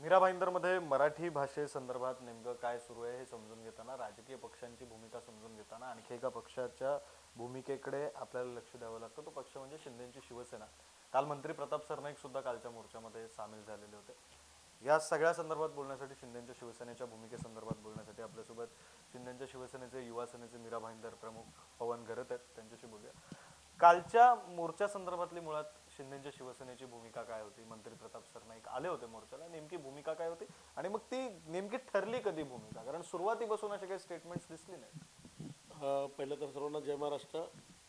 मीरा भाईंदरमध्ये मराठी भाषेसंदर्भात नेमकं काय सुरू आहे हे समजून घेताना, राजकीय पक्षांची भूमिका समजून घेताना आणखी एका पक्षाच्या भूमिकेकडे आपल्याला लक्ष द्यावं लागतं. तो पक्ष म्हणजे शिंदेची शिवसेना. काल मंत्री प्रताप सरनाईक सुद्धा कालच्या मोर्चामध्ये सामील झालेले होते. या सगळ्या संदर्भात बोलण्यासाठी, शिंदेच्या शिवसेनेच्या भूमिकेसंदर्भात बोलण्यासाठी आपल्यासोबत शिंदेच्या शिवसेनेचे युवा सेनेचे मीरा भाईंदर प्रमुख पवन घरत आहेत. त्यांच्याशी बोलूया. कालच्या मोर्चा संदर्भातली मुळात शिंदेच्या शिवसेनेची भूमिका काय होती? मंत्री प्रताप सरनाईक आले होते मोर्चाला, नेमकी भूमिका काय होती आणि मग ती नेमकी ठरली कधी भूमिका? कारण सुरुवातीपासून असे काही स्टेटमेंट्स दिसली नाहीत. पहिलं तर सर्वांना जय महाराष्ट्र.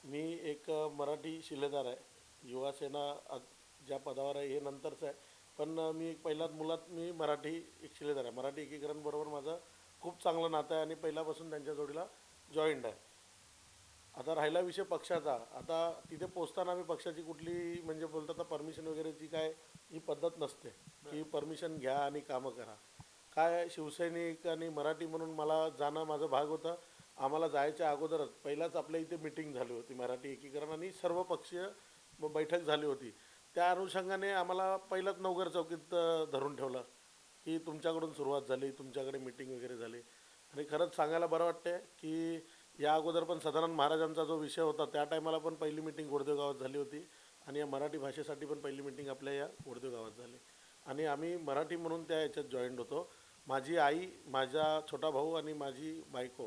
मी एक मराठी शिलेदार आहे. युवा सेना ज्या पदावर आहे हे नंतरचं आहे, पण मी एक पहिल्याच मुलात मी मराठी एक शिलेदार आहे. मराठी एकीकरणबरोबर माझं खूप चांगलं नातं आहे आणि पहिल्यापासून त्यांच्या जोडीला जॉईंट आहे. आता राहिला विषय पक्षाचा. आता तिथे पोचताना आम्ही पक्षाची कुठली म्हणजे बोलतात परमिशन वगैरेची काय ही पद्धत नसते की परमिशन घ्या आणि कामं करा. काय शिवसैनिक आणि मराठी म्हणून मला जाणं माझं भाग होतं. आम्हाला जायच्या अगोदरच पहिलाच आपल्या इथे मिटिंग झाली होती मराठी एकीकरण आणि सर्वपक्षीय बैठक झाली होती. त्या अनुषंगाने आम्हाला पहिलाच नवघर चौकीत धरून ठेवलं की तुमच्याकडून सुरुवात झाली, तुमच्याकडे मिटिंग वगैरे झाली. आणि खरंच सांगायला बरं वाटते की या अगोदर पण सदानंद महाराजांचा जो विषय होता त्या टायमाला पण पहिली मिटिंग गोरदेव गावात झाली होती आणि या मराठी भाषेसाठी पण पहिली मिटिंग आपल्या या गोरदेव गावात झाली आणि आम्ही मराठी म्हणून त्या याच्यात जॉईंट होतो. माझी आई, माझा छोटा भाऊ आणि माझी बायको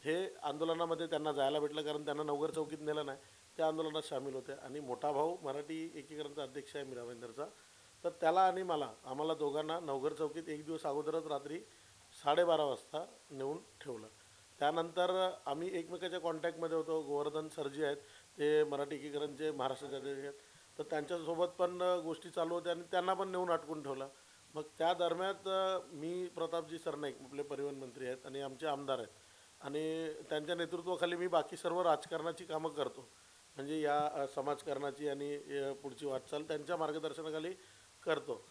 हे आंदोलनामध्ये त्यांना जायला भेटलं कारण त्यांना नवघर चौकीत नेलं नाही. त्या आंदोलनात सामील होते आणि मोठा भाऊ मराठी एकीकरणचा अध्यक्ष आहे मीरा भाईंदरचा. तर त्याला आणि आम्हाला दोघांना नवघर चौकीत एक दिवस अगोदरच रात्री 12:30 वाजता नेऊन ठेवलं. त्यानंतर आम्ही एकमेकाच्या कॉन्टॅक्टमध्ये होतो. गोवर्धन सरजी आहेत, ते मराठी एकीकरणचे महाराष्ट्राचे अध्यक्ष आहेत. तर त्यांच्यासोबत पण गोष्टी चालू होत्या आणि त्यांना पण नेऊन अटकून ठेवलं. मग त्या दरम्यान मी प्रतापजी सरनाईक आपले परिवहन मंत्री आहेत आणि आमचे आमदार आहेत आणि त्यांच्या नेतृत्वाखाली मी बाकी सर्व राजकारणाची कामं करतो. म्हणजे या समाजकारणाची आणि पुढची वाटचाल त्यांच्या मार्गदर्शनाखाली करतो.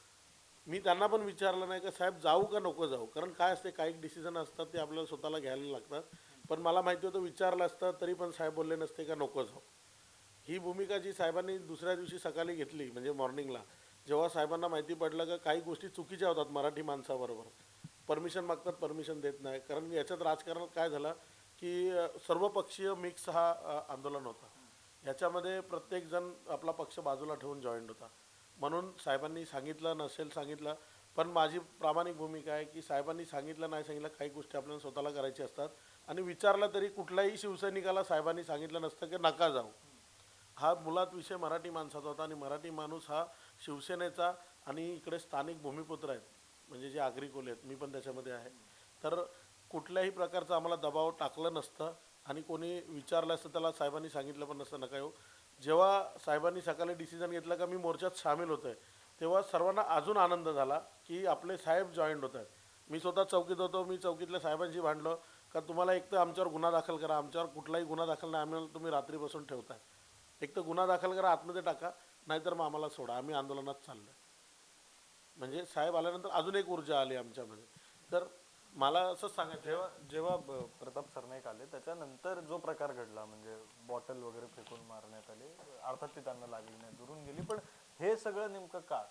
मी त्यांना पण विचारलं नाही का साहेब जाऊ का नको जाऊ, कारण काय असते काही डिसिजन असतात ते आपल्याला स्वतःला घ्यायला लागतात. पण मला माहिती होतं विचारलं असतं तरी पण साहेब बोलले नसते का नको जाऊ. ही भूमिका जी साहेबांनी दुसऱ्या दिवशी सकाळी घेतली म्हणजे मॉर्निंगला, जेव्हा साहेबांना माहिती पडलं का काही गोष्टी चुकीच्या होतात मराठी माणसाबरोबर, परमिशन मागतात परमिशन देत नाही. कारण याच्यात राजकारणात काय झालं की सर्वपक्षीय मिक्स हा आंदोलन होता. ह्याच्यामध्ये प्रत्येकजण आपला पक्ष बाजूला ठेवून जॉईंट होता. म्हणून साहेबांनी सांगितलं नसेल सांगितलं, पण माझी प्रामाणिक भूमिका आहे की साहेबांनी सांगितलं नाही सांगितलं काही गोष्टी आपल्याला स्वतःला करायच्या असतात. आणि विचारलं तरी कुठल्याही शिवसैनिकाला साहेबांनी सांगितलं नसतं की नका जाऊ. हा मुळात विषय मराठी माणसाचा होता आणि मराठी माणूस हा शिवसेनेचा आणि इकडे स्थानिक भूमिपुत्र आहेत म्हणजे जे आगरी कोले आहेत, मी पण त्याच्यामध्ये आहे. तर कुठल्याही प्रकारचं आम्हाला दबाव टाकलं नसतं आणि कोणी विचारलं असतं त्याला साहेबांनी सांगितलं पण नसतं नका येऊ. जेव्हा साहेबांनी सकाळी डिसिजन घेतलं का मी मोर्चात सामील होतो आहे, तेव्हा सर्वांना अजून आनंद झाला की आपले साहेब जॉईंट होत आहेत. मी स्वतः चौकीत होतो. मी चौकीतल्या साहेबांशी भांडलो का तुम्हाला एक तर आमच्यावर गुन्हा दाखल करा, आमच्यावर कुठलाही गुन्हा दाखल नाही, आम्हाला तुम्ही रात्रीपासून ठेवताय. एक तर गुन्हा दाखल करा, आतमध्ये टाका, नाहीतर मग आम्हाला सोडा, आम्ही आंदोलनात चाललो. म्हणजे साहेब आल्यानंतर अजून एक ऊर्जा आली आमच्यामध्ये. तर मला असंच सांगायचं जेव्हा जेव्हा प्रताप सरनाईक आले त्याच्यानंतर जो प्रकार घडला, म्हणजे बॉटल वगैरे फेकून मारण्यात आले, अर्थात ती त्यांना लागली नाही, दुरून गेली, पण हे सगळं नेमकं का,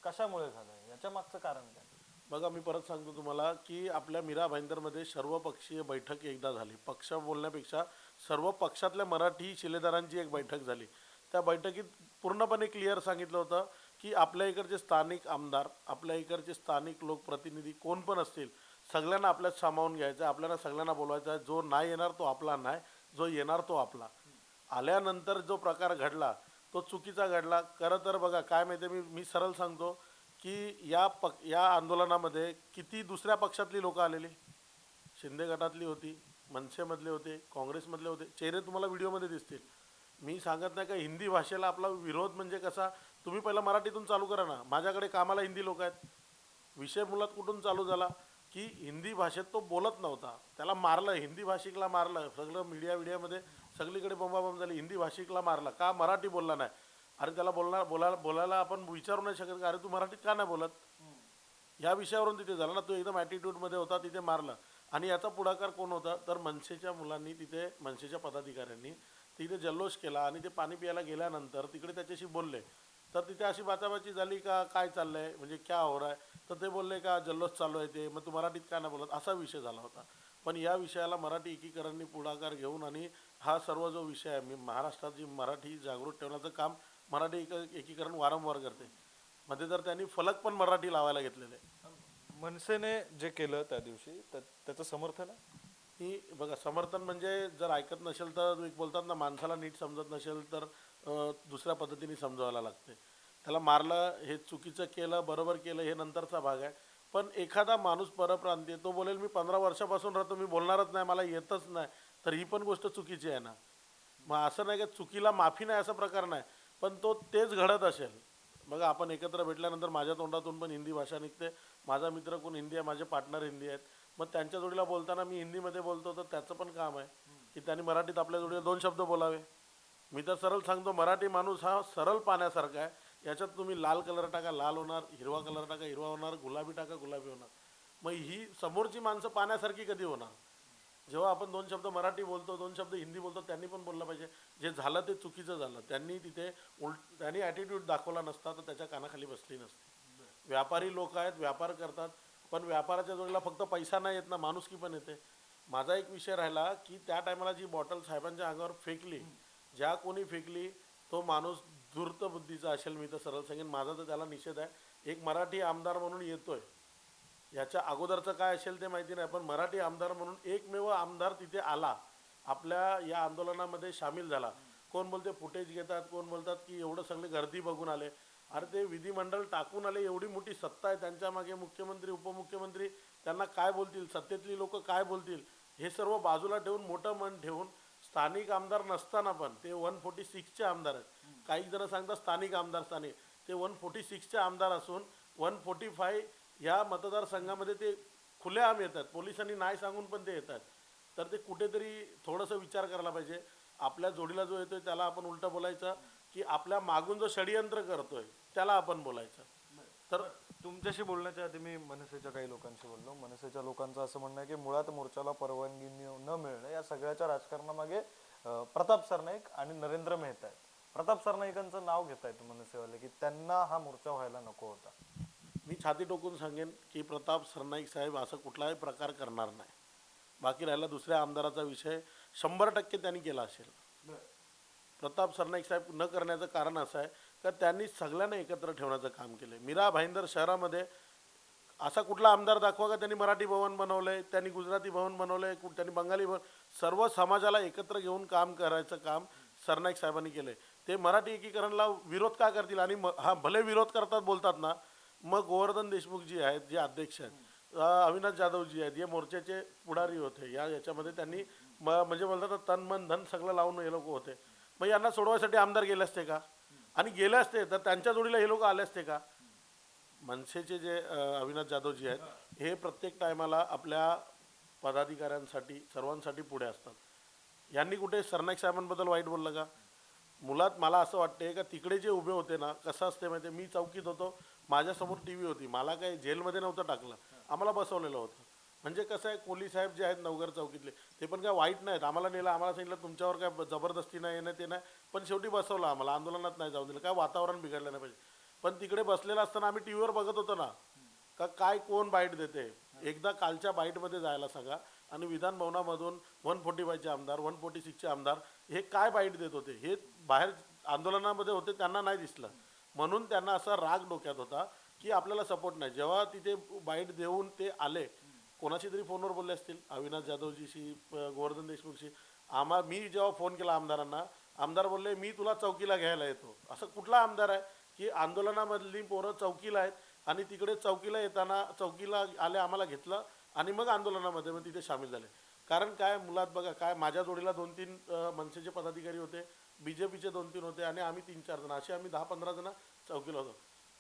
कशामुळे झालं, याच्या मागचं कारण काय? बघा मी परत सांगतो तुम्हाला की आपल्या मीरा भाईंदरमध्ये सर्वपक्षीय बैठक एकदा झाली. पक्ष बोलण्यापेक्षा सर्व पक्षातल्या मराठी शिलेदारांची एक बैठक झाली. त्या बैठकीत पूर्णपणे क्लिअर सांगितलं होतं की आपल्या इकडचे स्थानिक आमदार, आपल्या इकडचे स्थानिक लोकप्रतिनिधी कोण पण असतील, सगळ्यांना आपल्यात सामावून घ्यायचं आहे, आपल्याला सगळ्यांना बोलवायचं आहे. जो नाही येणार तो आपला नाही, जो येणार तो आपला. आल्यानंतर जो प्रकार घडला तो चुकीचा घडला. खरं तर बघा काय माहिती आहे, मी सरळ सांगतो की या आंदोलनामध्ये किती दुसऱ्या पक्षातली लोकं आलेली. शिंदे गटातली होती, मनसेमधले होते, काँग्रेसमधले होते, चेहरे तुम्हाला व्हिडिओमध्ये दिसतील. मी सांगत नाही का हिंदी भाषेला आपला विरोध म्हणजे कसा, तुम्ही पहिला मराठीतून चालू करा ना. माझ्याकडे कामाला हिंदी लोक आहेत. विषय मुळात कुठून चालू झाला की हिंदी भाषेत तो बोलत नव्हता, त्याला मारलं, हिंदी भाषिकला मारलं. सगळं मीडियामध्ये सगळीकडे बोंबाबोंब झाली, हिंदी भाषिकला मारला का मराठी बोलला नाही. अरे त्याला बोलायला आपण विचारू नाही शकत का अरे तू मराठीत का नाही बोलत. ह्या विषयावरून तिथे झालं ना, तो एकदम ॲटिट्यूडमध्ये होता, तिथे मारलं. आणि याचा पुढाकार कोण होता तर मनसेच्या मुलांनी, तिथे मनसेच्या पदाधिकाऱ्यांनी तिथे जल्लोष केला आणि ते पाणी प्यायला गेल्यानंतर तिकडे त्याच्याशी बोलले तर तिथे अशी बाचाबाची झाली का काय चाललंय म्हणजे क्या हो रहा है, तर ते बोलले का जल्लोष चालू आहे ते, मग तू मराठीत काय नाही बोलत, असा विषय झाला होता. पण या विषयाला मराठी एकीकरणनी पुढाकार घेऊन आणि हा सर्व जो विषय आहे, मी महाराष्ट्रात जी मराठी जागृत ठेवण्याचं काम मराठी एकीकरण वारंवार करते. मध्ये तर त्यांनी फलक पण मराठी लावायला घेतलेले. मनसेने जे केलं त्या दिवशी त्याचं समर्थन आहे. ही बघा, समर्थन म्हणजे जर ऐकत नसेल तर एक बोलतात ना, माणसाला नीट समजत नसेल तर दुसऱ्या पद्धतीने समजवायला लागते. त्याला मारलं हे चुकीचं केलं बरोबर केलं हे नंतरचा भाग आहे. पण एखादा माणूस परप्रांतीय तो बोलेल मी 15 वर्षापासून राहतो, मी बोलणारच नाही, मला येतच नाही, तर ही पण गोष्ट चुकीची आहे ना. मग असं नाही की चुकीला माफी नाही असा प्रकार नाही, पण तो तेच घडत असेल. बघा, आपण एकत्र भेटल्यानंतर माझ्या तोंडातून पण हिंदी भाषा निघते, माझा मित्र कोण हिंदी आहे, माझे पार्टनर हिंदी आहेत, मग त्यांच्या जोडीला बोलताना मी हिंदीमध्ये बोलतो, तर त्याचं पण काम आहे की त्यांनी मराठीत आपल्या जोडीला 2 शब्द बोलावे. मी तर सरळ सांगतो, मराठी माणूस हा सरळ पाण्यासारखा आहे. याच्यात तुम्ही लाल कलर टाका लाल होणार, हिरवा कलर टाका हिरवा होणार, गुलाबी टाका गुलाबी होणार. मग ही समोरची माणसं पाण्यासारखी कधी होणार? जेव्हा आपण 2 शब्द मराठी बोलतो 2 शब्द हिंदी बोलतो, त्यांनी पण बोललं पाहिजे. जे झालं ते चुकीचं झालं, त्यांनी तिथे त्यांनी ॲटिट्यूड दाखवला नसता तर त्याच्या कानाखाली बसली नसती. व्यापारी लोक आहेत, व्यापार करतात, पण व्यापाराच्या जोडीला फक्त पैसा नाही येत ना, माणुसकी पण येते. माझा एक विषय राहिला की त्या टायमाला जी बॉटल साहेबांच्या अंगावर फेकली, ज्या कोणी फेकली तो माणूस धूर्त बुद्धीचा असेल, मी तर सरळ सांगेन, माझा तर त्याला निषेध आहे. एक मराठी आमदार म्हणून येतोय, याच्या अगोदरचं काय असेल ते माहिती नाही, पण मराठी आमदार म्हणून एकमेव आमदार तिथे आला, आपल्या या आंदोलनामध्ये सामील झाला. कोण बोलते फुटेज घेतात, कोण बोलतात की एवढं सगळे गर्दी बघून आले. अरे ते विधिमंडळ टाकून आले, एवढी मोठी सत्ता आहे त्यांच्या मागे, मुख्यमंत्री उपमुख्यमंत्री त्यांना काय बोलतील, सत्तेतली लोक काय बोलतील, हे सर्व बाजूला ठेवून मोठं मन ठेवून स्थानिक आमदार नसताना पण ते 146चे आमदार आहेत. काही जण सांगतात स्थानिक आमदार, स्थानिक ते 146चे आमदार असून 145 या मतदारसंघामध्ये ते खुलेआम येतात, पोलिसांनी नाही सांगून पण ते येतात. तर ते कुठेतरी थोडंसं विचार करायला पाहिजे. आपल्या जोडीला जो येतोय त्याला आपण उलटं बोलायचं की आपल्या मागून जो षडयंत्र करतोय त्याला आपण बोलायचं. तर तुमच्याशी बोलण्याच्या आधी मी मनसेच्या काही लोकांशी बोललो. मनसेच्या लोकांचं असं म्हणणं आहे की मुळात मोर्चाला परवानगी न मिळणं या सगळ्याच्या राजकारणामागे प्रताप सरनाईक आणि नरेंद्र मेहता आहेत. प्रताप सरनाईकांचं नाव घेत आहेत मनसेवाले की त्यांना हा मोर्चा व्हायला नको होता. मी छाती टोकून सांगेन की प्रताप सरनाईक साहेब असं कुठलाही प्रकार करणार नाही. बाकी राहिला दुसऱ्या आमदाराचा विषय, 100% त्यांनी केला असेल. प्रताप सरनाईक साहेब न करण्याचं कारण असं आहे का त्यांनी सगळ्यांना एकत्र ठेवण्याचं काम केलं. मीरा भाईंदर शहरामध्ये असा कुठला आमदार दाखवा का त्यांनी मराठी भवन बनवलंय, त्यांनी गुजराती भवन बनवलंय, त्यांनी बंगाली भवन, सर्व समाजाला एकत्र घेऊन काम करायचं काम सरनाईक साहेबांनी केलंय. ते मराठी एकीकरणला विरोध का करतील? आणि हा भले विरोध करतात बोलतात ना, मग गोवर्धन देशमुख जी आहेत, जे अध्यक्ष आहेत, अविनाश जाधवजी आहेत, हे मोर्चाचे पुढारी होते. याच्यामध्ये त्यांनी म्हणजे बोलतात ना, तन मन धन सगळं लावून हे लोक होते. मग यांना सोडवायसाठी आमदार गेले असते का? आणि गेले असते तर त्यांच्या जोडीला हे लोक आले असते का? मनसेचे जे अविनाश जाधवजी आहेत, हे प्रत्येक टायमाला आपल्या पदाधिकाऱ्यांसाठी सर्वांसाठी पुढे असतात. यांनी कुठे सरनाईक साहेबांबद्दल वाईट बोललं का? मुळात मला असं वाटते का तिकडे जे उभे होते ना, कसं असते माहिती आहे, मी चौकीत होतो, माझ्यासमोर टी व्ही होती, मला काही जेलमध्ये नव्हतं टाकलं, आम्हाला बसवलेलं होतं. म्हणजे कसं आहे, कोली साहेब जे आहेत नवघर चौकीतले, ते पण काय वाईट नाहीत. आम्हाला नेलं, आम्हाला सांगितलं तुमच्यावर काय जबरदस्ती नाही, येणं ते नाही, पण शेवटी बसवलं आम्हाला, आंदोलनात नाही जाऊ दिलं, काय वातावरण बिघडलं नाही पाहिजे. पण तिकडे बसलेलं असताना आम्ही टी व्हीवर बघत होतो ना का काय कोण बाईट देते. एकदा कालच्या बाईटमध्ये जायला सांगा, आणि विधान भवनामधून 145चे आमदार 146चे आमदार हे काय बाईट देत होते हे बाहेर आंदोलनामध्ये होते, त्यांना नाही दिसलं. म्हणून त्यांना असा राग डोक्यात होता की आपल्याला सपोर्ट नाही. जेव्हा तिथे बाईट देऊन ते आले, कोणाशी तरी फोनवर बोलले असतील, अविनाश जाधवजीशी, गोवर्धन देशमुखशी. मी जेव्हा फोन केला आमदारांना, आमदार बोलले मी तुला चौकीला घ्यायला येतो. असं कुठला आमदार आहे की आंदोलनामधली पोरं चौकीला आहेत आणि तिकडे चौकीला येताना चौकीला आले, आम्हाला घेतलं आणि मग आंदोलनामध्ये मग तिथे सामील झाले? कारण काय, मुलात बघा काय, माझ्या जोडीला 2-3 मनसेचे पदाधिकारी होते, BJPचे 2-3 होते, आणि आम्ही 3-4 जण, असे आम्ही 10-15 जण चौकीला होतो.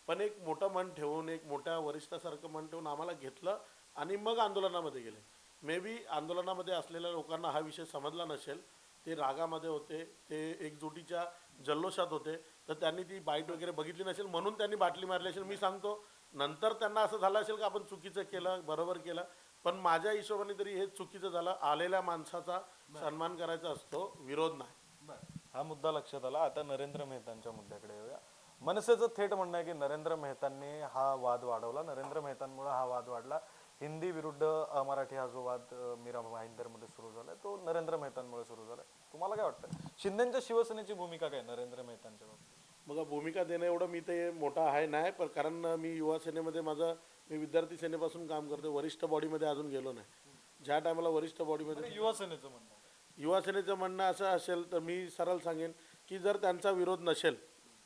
पण एक मोठं मन ठेवून, एक मोठ्या वरिष्ठासारखं मन ठेवून आम्हाला घेतलं आणि मग आंदोलनामध्ये गेले. मे बी आंदोलनामध्ये असलेल्या लोकांना हा विषय समजला नसेल, ते रागामध्ये होते, ते एकजुटीच्या जल्लोषात होते, तर त्यांनी ती बाईट वगैरे बघितली नसेल, म्हणून त्यांनी बाटली मारली असेल. मी सांगतो, नंतर त्यांना असं झालं असेल का आपण चुकीचं केलं, बरोबर केलं, पण माझ्या हिशोबाने तरी हे चुकीचं झालं. आलेल्या माणसाचा सन्मान करायचा असतो, विरोध नाही. हा मुद्दा लक्षात आला. आता नरेंद्र मेहतांच्या मुद्द्याकडे येऊया. मनसेचं थेट म्हणणं आहे की नरेंद्र मेहतांनी हा वाद वाढवला, नरेंद्र मेहतांमुळे हा वाद वाढला. हिंदी विरुद्ध अमराठी हा जो वाद मीरा भाईंदरमध्ये सुरू झालाय तो नरेंद्र मेहतांमुळे सुरू झालाय. तुम्हाला काय वाटतं शिंदेच्या शिवसेनेची भूमिका काय नरेंद्र मेहतांच्या बाबतीत? बघा, भूमिका देणं एवढं मी ते मोठा आहे नाही, पण कारण मी युवा सेनेमध्ये मी विद्यार्थी सेनेपासून काम करतो, वरिष्ठ बॉडीमध्ये अजून गेलो नाही. ज्या टायमाला वरिष्ठ बॉडीमध्ये युवा सेनेचं म्हणणं आहे. युवा सेनेचं म्हणणं असं असेल तर मी सरळ सांगेन की जर त्यांचा विरोध नसेल,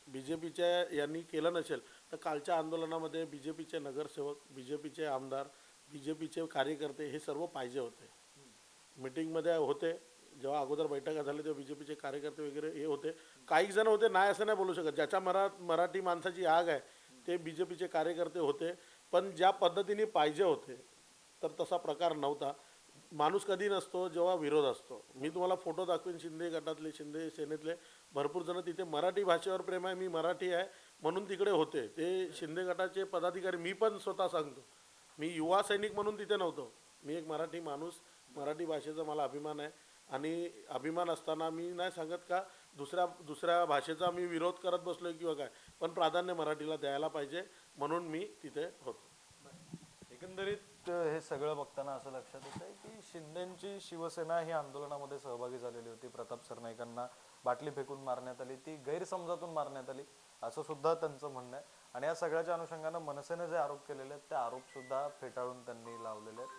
बी जे पीच्या यांनी केलं नसेल, तर कालच्या आंदोलनामध्ये बी जे पीचे नगरसेवक, बी जे पीचे आमदार, बी जे पीचे कार्यकर्ते हे सर्व पाहिजे होते. मीटिंगमध्ये होते, जेव्हा अगोदर बैठका झाल्या तेव्हा बी जे पीचे कार्यकर्ते वगैरे हे होते. काही जण होते, नाही असं नाही बोलू शकत, ज्याच्या मराठी माणसाची आग आहे ते बी जे पीचे कार्यकर्ते होते. पण ज्या पद्धतीने पाहिजे होते तर तसा प्रकार नव्हता. माणूस कधी नसतो जेव्हा विरोध असतो. मी तुम्हाला फोटो दाखवेन, शिंदे गटातले, शिंदे सेनेतले भरपूर जण तिथे मराठी भाषेवर प्रेम आहे, मी मराठी आहे म्हणून तिकडे होते. ते शिंदे गटाचे पदाधिकारी, मी पण स्वतः सांगतो, मी युवा सैनिक म्हणून तिथे नव्हतो. मी एक मराठी माणूस, मराठी भाषेचा मला अभिमान आहे. आणि अभिमान असताना मी नाही सांगत का दुसऱ्या भाषेचा मी विरोध करत बसलोय किंवा काय, पण प्राधान्य मराठीला द्यायला पाहिजे म्हणून मी तिथे होतो. एकंदरीत हे सगळं बघताना असं लक्षात येत आहे की शिंदेची शिवसेना ही आंदोलनामध्ये सहभागी झालेली होती. प्रताप सरनाईकांना बाटली फेकून मारण्यात आली, ती गैरसमजातून मारण्यात आली असं सुद्धा त्यांचं म्हणणं आहे. आणि या सगळ्याच्या अनुषंगानं मनसेने जे आरोप केलेले आहेत ते आरोप सुद्धा फेटाळून त्यांनी लावलेले आहेत.